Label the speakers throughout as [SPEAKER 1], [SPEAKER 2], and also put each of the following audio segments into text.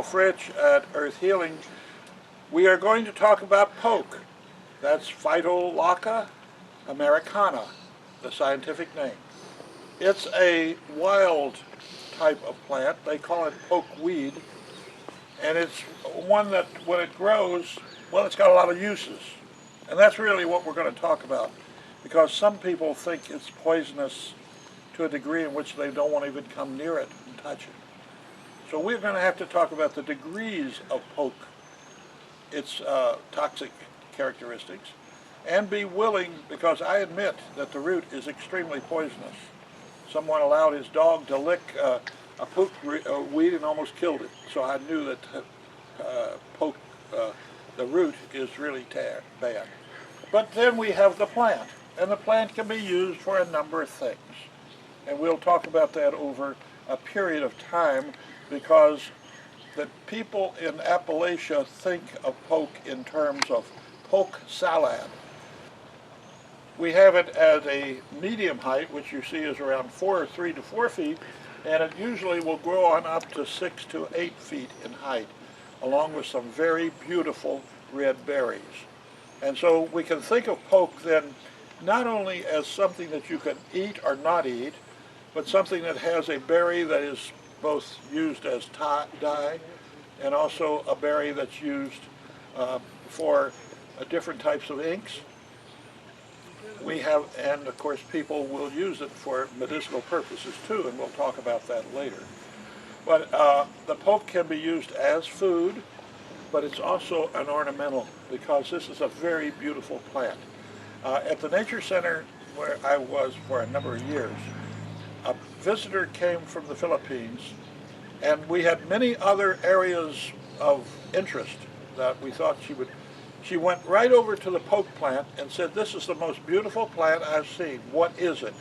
[SPEAKER 1] Ralph Rich at Earth Healing. We are going to talk about poke. That's Phytolacca americana, the scientific name. It's a wild type of plant. They call it pokeweed, and it's one that when it grows, well, it's got a lot of uses. And that's really what we're going to talk about, because some people think it's poisonous to a degree in which they don't want to even come near it and touch it. So we're going to have to talk about the degrees of poke, its toxic characteristics, and be willing, because I admit that the root is extremely poisonous. Someone allowed his dog to lick a pokeweed and almost killed it. So I knew that the root is really bad. But then we have the plant, and the plant can be used for a number of things. And we'll talk about that over a period of time, because the people in Appalachia think of poke in terms of poke salad. We have it at a medium height, which you see is around 3 to 4 feet, and it usually will grow on up to 6 to 8 feet in height, along with some very beautiful red berries. And so we can think of poke then not only as something that you can eat or not eat, but something that has a berry that is both used as dye and also a berry that's used for different types of inks. We have, and of course people will use it for medicinal purposes too, and we'll talk about that later. But the poke can be used as food, but it's also an ornamental, because this is a very beautiful plant. At the Nature Center where I was for a number of years, a visitor came from the Philippines, and we had many other areas of interest that we thought she would. She went right over to the poke plant and said, "This is the most beautiful plant I've seen. What is it?"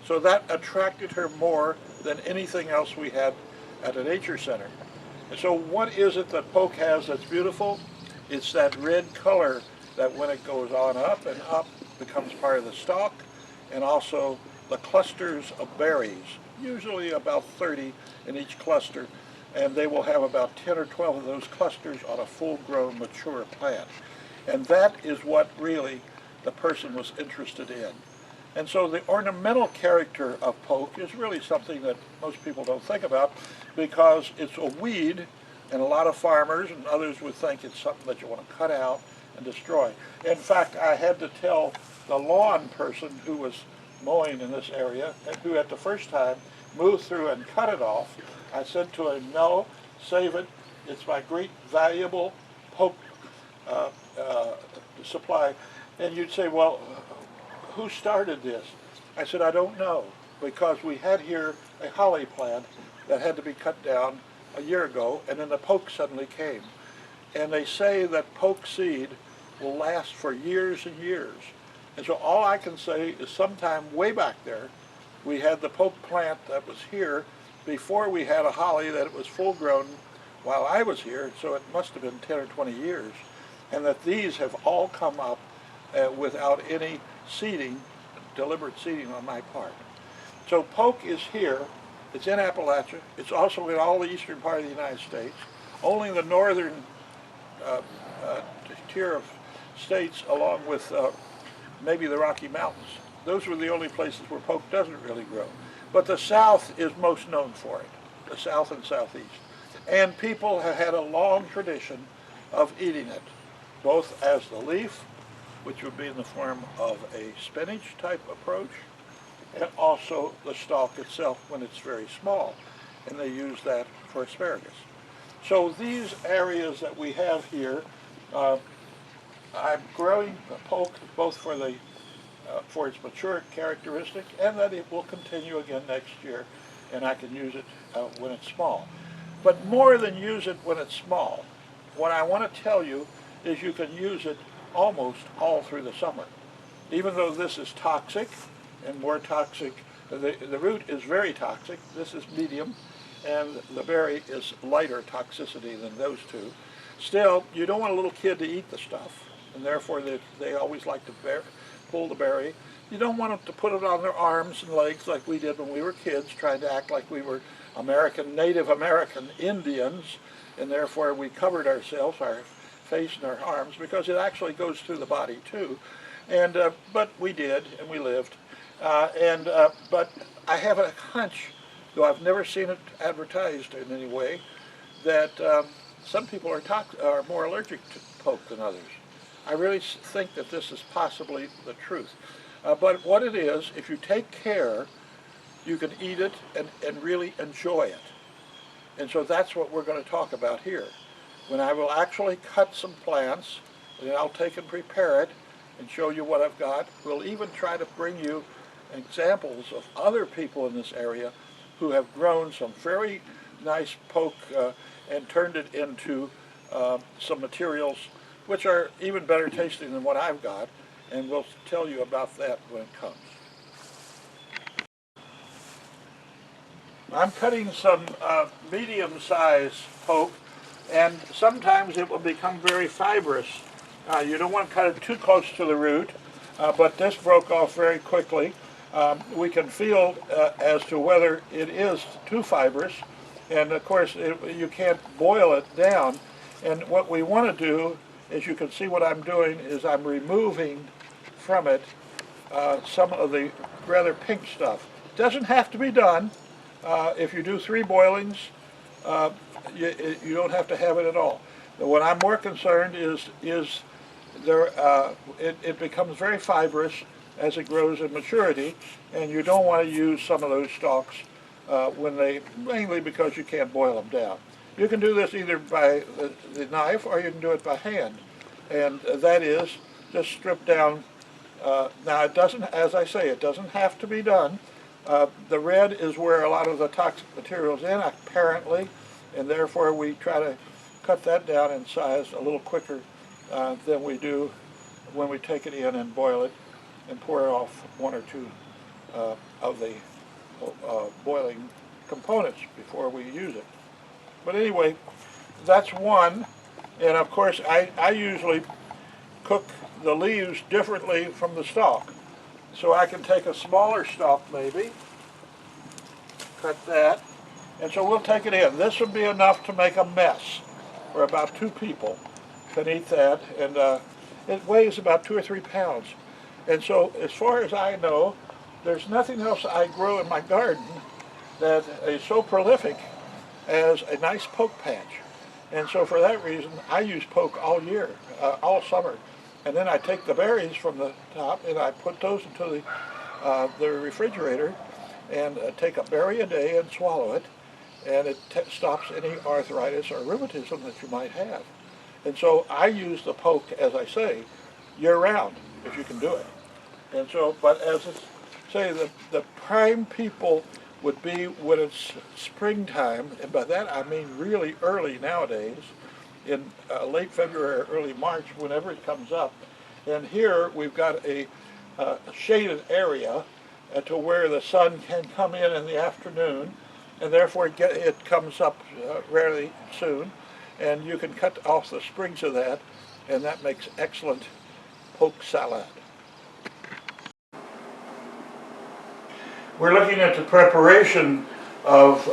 [SPEAKER 1] So that attracted her more than anything else we had at a nature center. And so what is it that poke has that's beautiful? It's that red color that when it goes on up and up becomes part of the stalk, and also the clusters of berries, usually about 30 in each cluster, and they will have about 10 or 12 of those clusters on a full-grown mature plant. And that is what really the person was interested in. And so the ornamental character of poke is really something that most people don't think about, because it's a weed, and a lot of farmers and others would think it's something that you want to cut out and destroy. In fact, I had to tell the lawn person who was mowing in this area, and who at the first time moved through and cut it off, I said to him, "No, save it. It's my great valuable poke supply." And you'd say, "Well, who started this?" I said, "I don't know, because we had here a holly plant that had to be cut down a year ago, and then the poke suddenly came. And they say that poke seed will last for years and years. And so all I can say is sometime way back there, we had the poke plant that was here before we had a holly that it was full grown while I was here, so it must have been 10 or 20 years, and that these have all come up without any seeding, deliberate seeding on my part." So poke is here. It's in Appalachia. It's also in all the eastern part of the United States. Only the northern tier of states, along with maybe the Rocky Mountains. Those were the only places where poke doesn't really grow. But the South is most known for it, the South and Southeast. And people have had a long tradition of eating it, both as the leaf, which would be in the form of a spinach type approach, and also the stalk itself when it's very small, and they use that for asparagus. So these areas that we have here, I'm growing poke both for its mature characteristic, and that it will continue again next year, and I can use it when it's small. But more than use it when it's small, what I want to tell you is you can use it almost all through the summer. Even though this is toxic, and more toxic, the root is very toxic, this is medium, and the berry is lighter toxicity than those two. Still, you don't want a little kid to eat the stuff, and therefore they always like to pull the berry You don't want them to put it on their arms and legs like we did when we were kids, trying to act like we were Native American Indians, and therefore we covered ourselves, our face and our arms, because it actually goes through the body too. And but we did, and we lived. But I have a hunch, though I've never seen it advertised in any way, that some people are more allergic to poke than others. I really think that this is possibly the truth. But what it is, if you take care, you can eat it and really enjoy it. And so that's what we're going to talk about here. When I will actually cut some plants, and I'll take and prepare it and show you what I've got. We'll even try to bring you examples of other people in this area who have grown some very nice poke and turned it into some materials which are even better tasting than what I've got, and we'll tell you about that when it comes. I'm cutting some medium-sized poke, and sometimes it will become very fibrous. You don't want to cut it too close to the root, but this broke off very quickly. We can feel as to whether it is too fibrous, and of course you can't boil it down. And what we want to do, as you can see what I'm doing, is I'm removing from it some of the rather pink stuff. It doesn't have to be done. If you do 3 boilings, you don't have to have it at all. What I'm more concerned is it becomes very fibrous as it grows in maturity, and you don't want to use some of those stalks mainly because you can't boil them down. You can do this either by the knife or you can do it by hand, and that is just strip down. Now it doesn't, as I say, it doesn't have to be done. The red is where a lot of the toxic material's in, apparently, and therefore we try to cut that down in size a little quicker than we do when we take it in and boil it and pour off 1 or 2 of the boiling components before we use it. But anyway, that's one, and of course I usually cook the leaves differently from the stalk. So I can take a smaller stalk maybe, cut that, and so we'll take it in. This would be enough to make a mess for about 2 people can eat that, and it weighs about 2 or 3 pounds. And so as far as I know, there's nothing else I grow in my garden that is so prolific as a nice poke patch. And so for that reason, I use poke all year, all summer. And then I take the berries from the top and I put those into the refrigerator and take a berry a day and swallow it. And it stops any arthritis or rheumatism that you might have. And so I use the poke, as I say, year-round, if you can do it. And so, but as I say, the prime people would be when it's springtime, and by that I mean really early nowadays, in late February or early March, whenever it comes up. And here we've got a shaded area to where the sun can come in the afternoon, and therefore it comes up rarely soon, and you can cut off the sprigs of that, and that makes excellent poke salad. We're looking at the preparation of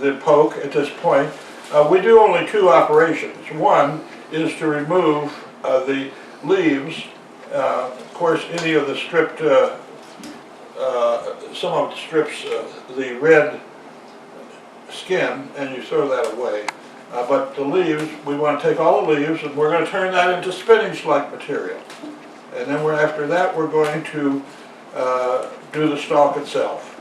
[SPEAKER 1] the poke at this point. We do only 2 operations. One is to remove the leaves, of course any of the stripped, some of it strips the red skin and you throw that away. But the leaves, we want to take all the leaves and we're going to turn that into spinach-like material. And then after that we're going to do the stalk itself.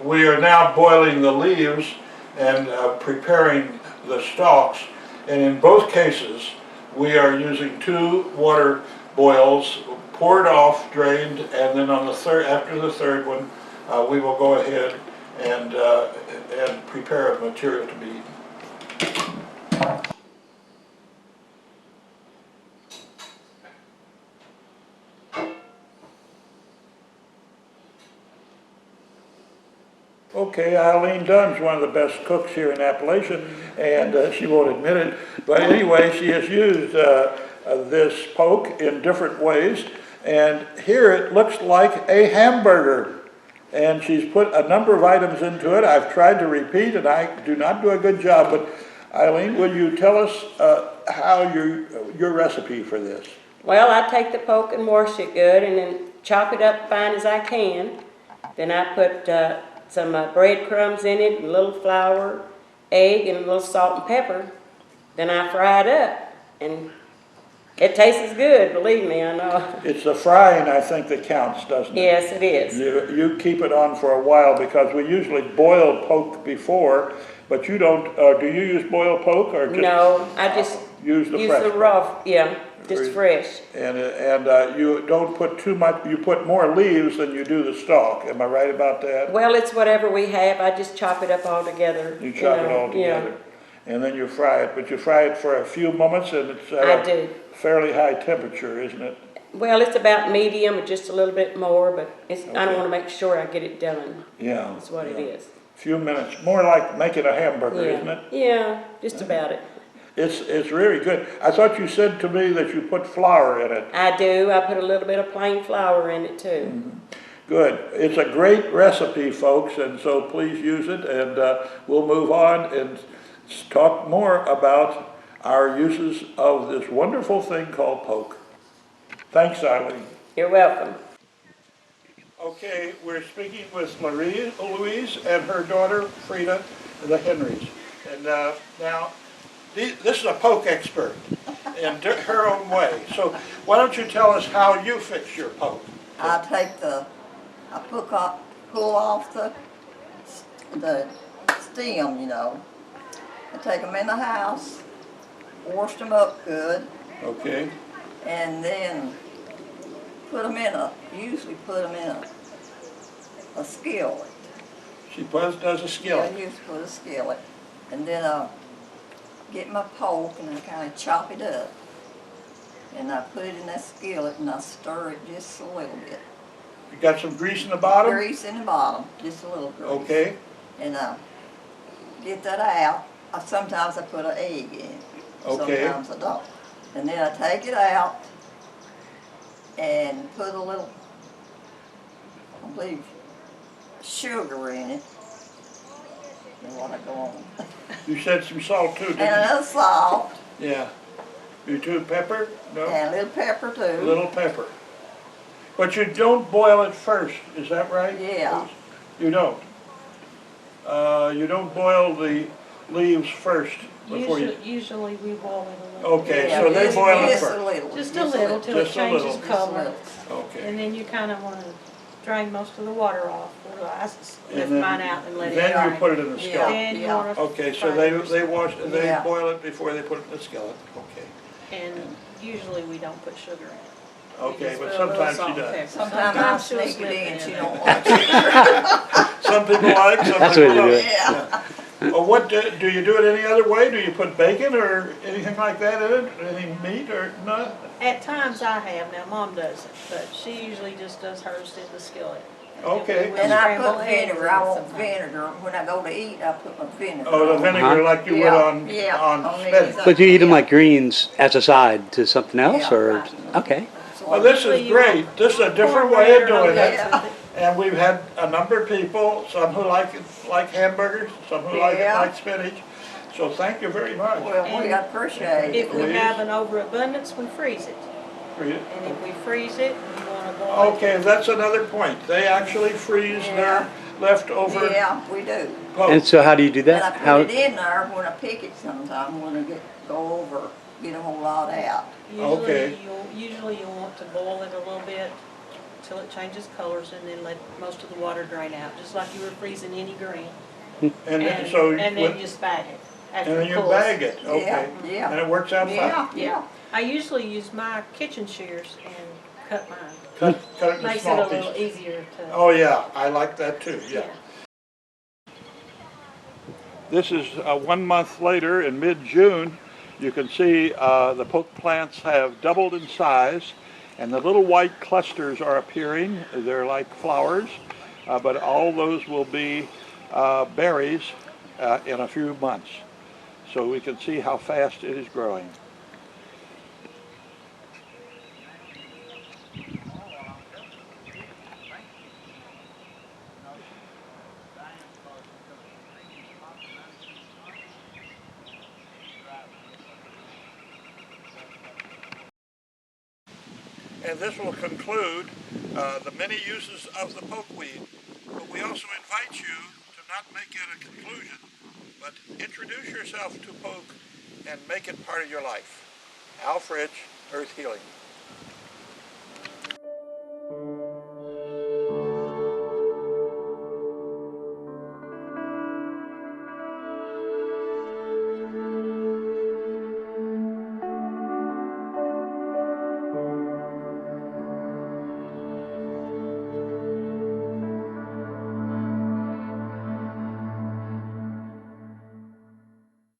[SPEAKER 1] We are now boiling the leaves and preparing the stalks, and in both cases we are using 2 water boils, poured off, drained, and then on the after the third one we will go ahead and prepare a material to be eaten. Okay, Eileen Dunn's one of the best cooks here in Appalachian, and she won't admit it. But anyway, she has used this poke in different ways, and here it looks like a hamburger. And she's put a number of items into it. I've tried to repeat, and I do not do a good job. But Eileen, will you tell us how your recipe for this?
[SPEAKER 2] Well, I take the poke and wash it good, and then chop it up fine as I can. Then I put some breadcrumbs in it, and a little flour, egg, and a little salt and pepper. Then I fry it up, and it tastes good, believe me, I know.
[SPEAKER 1] It's the frying, I think, that counts, doesn't it?
[SPEAKER 2] Yes, it is.
[SPEAKER 1] You keep it on for a while, because we usually boil poke before, but you don't, do you use boiled poke or just?
[SPEAKER 2] No, I just
[SPEAKER 1] use the fresh
[SPEAKER 2] raw, yeah, just fresh.
[SPEAKER 1] And you don't put too much, you put more leaves than you do the stalk, am I right about that?
[SPEAKER 2] Well, it's whatever we have, I just chop it up all together.
[SPEAKER 1] You chop it all together.
[SPEAKER 2] Yeah.
[SPEAKER 1] And then you fry it, but you fry it for a few moments, and it's
[SPEAKER 2] I do.
[SPEAKER 1] Fairly high temperature, isn't it?
[SPEAKER 2] Well, it's about medium, or just a little bit more, but it's, okay. I don't want to make sure I get it done.
[SPEAKER 1] Yeah.
[SPEAKER 2] That's what it is.
[SPEAKER 1] A few minutes, more like making a hamburger, isn't it?
[SPEAKER 2] Yeah, just about it.
[SPEAKER 1] It's really good. I thought you said to me that you put flour in it.
[SPEAKER 2] I do. I put a little bit of plain flour in it, too.
[SPEAKER 1] Mm-hmm. Good. It's a great recipe, folks, and so please use it, and we'll move on and talk more about our uses of this wonderful thing called poke. Thanks, Eileen.
[SPEAKER 2] You're welcome.
[SPEAKER 1] Okay, we're speaking with Louise and her daughter, Frida, the Henrys. And now, this is a poke expert in her own way. So why don't you tell us how you fix your poke?
[SPEAKER 3] I pull off the stem, you know. I take them in the house, wash them up good.
[SPEAKER 1] Okay.
[SPEAKER 3] And then usually put them in a skillet.
[SPEAKER 1] She does a skillet.
[SPEAKER 3] Yeah, I usually put a skillet. And then I get my poke and I kind of chop it up. And I put it in that skillet and I stir it just a little bit.
[SPEAKER 1] You got some grease in the bottom?
[SPEAKER 3] Grease in the bottom, just a little grease.
[SPEAKER 1] Okay.
[SPEAKER 3] And get that out. Sometimes I put an egg in.
[SPEAKER 1] Okay.
[SPEAKER 3] Sometimes I don't. And then I take it out and put a little, I believe, sugar in it. And what I go on.
[SPEAKER 1] You said some salt too, didn't you?
[SPEAKER 3] And a little salt.
[SPEAKER 1] Yeah. You do pepper? No?
[SPEAKER 3] And a little pepper too.
[SPEAKER 1] A little pepper. But you don't boil it first, is that right?
[SPEAKER 3] Yeah.
[SPEAKER 1] You don't? You don't boil the leaves first before
[SPEAKER 4] Usually we boil it a little.
[SPEAKER 1] Okay,
[SPEAKER 3] Yeah,
[SPEAKER 1] so they boil it
[SPEAKER 3] just
[SPEAKER 1] first.
[SPEAKER 3] a little.
[SPEAKER 4] Just a little till it
[SPEAKER 1] Just a
[SPEAKER 4] changes
[SPEAKER 1] little.
[SPEAKER 4] color.
[SPEAKER 1] Okay.
[SPEAKER 4] And then you kind of want to drain most of the water off. Or I lift
[SPEAKER 1] then-
[SPEAKER 4] mine out and let it
[SPEAKER 1] Then
[SPEAKER 4] dry.
[SPEAKER 1] you put it in the skillet.
[SPEAKER 4] Then you
[SPEAKER 3] Yeah.
[SPEAKER 4] want to
[SPEAKER 1] Okay, so they
[SPEAKER 3] Yeah.
[SPEAKER 1] boil it before they put it in the skillet. Okay.
[SPEAKER 4] And usually we don't put sugar in it. We
[SPEAKER 1] Okay,
[SPEAKER 4] just
[SPEAKER 1] but
[SPEAKER 4] put a little
[SPEAKER 1] sometimes
[SPEAKER 4] salt
[SPEAKER 1] she
[SPEAKER 4] and
[SPEAKER 1] does.
[SPEAKER 4] pepper.
[SPEAKER 3] Sometimes I
[SPEAKER 4] she'll
[SPEAKER 3] sneak it
[SPEAKER 4] slip
[SPEAKER 3] in, she
[SPEAKER 4] there.
[SPEAKER 3] don't want it.
[SPEAKER 1] Some people like, some
[SPEAKER 5] That's the way
[SPEAKER 1] people
[SPEAKER 5] to do
[SPEAKER 1] don't.
[SPEAKER 5] it.
[SPEAKER 3] Yeah.
[SPEAKER 1] Well, what do you do it any other way? Do you put bacon or anything like that in it? Any meat or not?
[SPEAKER 4] At times I have, now Mom doesn't, but she usually just does hers in the skillet.
[SPEAKER 1] Okay.
[SPEAKER 4] And then
[SPEAKER 3] And I
[SPEAKER 4] scramble
[SPEAKER 3] put
[SPEAKER 4] eggs
[SPEAKER 3] vinegar,
[SPEAKER 4] in
[SPEAKER 3] I want
[SPEAKER 4] sometimes.
[SPEAKER 3] vinegar. When I go to eat, I put my vinegar.
[SPEAKER 1] Oh, the
[SPEAKER 3] on.
[SPEAKER 1] vinegar like you would
[SPEAKER 3] Yeah,
[SPEAKER 1] on
[SPEAKER 3] yeah,
[SPEAKER 1] on
[SPEAKER 3] on
[SPEAKER 1] spinach.
[SPEAKER 3] these.
[SPEAKER 5] But you eat them
[SPEAKER 3] Yeah.
[SPEAKER 5] like greens as a side to something else,
[SPEAKER 3] Yeah,
[SPEAKER 5] or
[SPEAKER 3] right.
[SPEAKER 5] okay?
[SPEAKER 3] So
[SPEAKER 1] Well, this is great. This is a different way of doing it.
[SPEAKER 3] Yeah.
[SPEAKER 1] And we've had a number of people, some who like hamburgers, some who like it
[SPEAKER 3] Yeah.
[SPEAKER 1] like spinach. So thank you very much.
[SPEAKER 3] Well, we appreciate it.
[SPEAKER 4] If we have an overabundance, we freeze it. And if we freeze it, we want to boil it.
[SPEAKER 1] Okay, that's another point. They actually freeze their leftover
[SPEAKER 3] Yeah, we do.
[SPEAKER 1] poke.
[SPEAKER 5] And so how do you do
[SPEAKER 3] And I
[SPEAKER 5] that?
[SPEAKER 3] put
[SPEAKER 5] How?
[SPEAKER 3] it in there when I pick it sometime, when I go over, get a whole lot out.
[SPEAKER 1] Okay.
[SPEAKER 4] Usually you'll want to boil it a little bit till it changes colors and then let most of the water drain out, just like you were freezing any grain.
[SPEAKER 1] And
[SPEAKER 4] And
[SPEAKER 1] so
[SPEAKER 4] then
[SPEAKER 1] with-
[SPEAKER 4] you just bag it.
[SPEAKER 1] and
[SPEAKER 4] after
[SPEAKER 1] then
[SPEAKER 4] it
[SPEAKER 1] you
[SPEAKER 4] cools.
[SPEAKER 1] bag it, okay.
[SPEAKER 3] Yeah, yeah.
[SPEAKER 1] And it works out fine.
[SPEAKER 3] Yeah,
[SPEAKER 4] Yeah.
[SPEAKER 3] yeah.
[SPEAKER 4] I usually use my kitchen shears and cut mine.
[SPEAKER 1] Cut it into
[SPEAKER 4] Makes it
[SPEAKER 1] small
[SPEAKER 4] a little
[SPEAKER 1] pieces.
[SPEAKER 4] easier to.
[SPEAKER 1] Oh, yeah, I like that too, yeah.
[SPEAKER 4] Yeah.
[SPEAKER 1] This is 1 month later in mid-June. You can see the poke plants have doubled in size, and the little white clusters are appearing. They're like flowers, but all those will be berries in a few months. So we can see how fast it is growing. And this will conclude the many uses of the pokeweed. But we also invite you to not make it a conclusion, but introduce yourself to poke and make it part of your life. Al Fritsch, Earth Healing.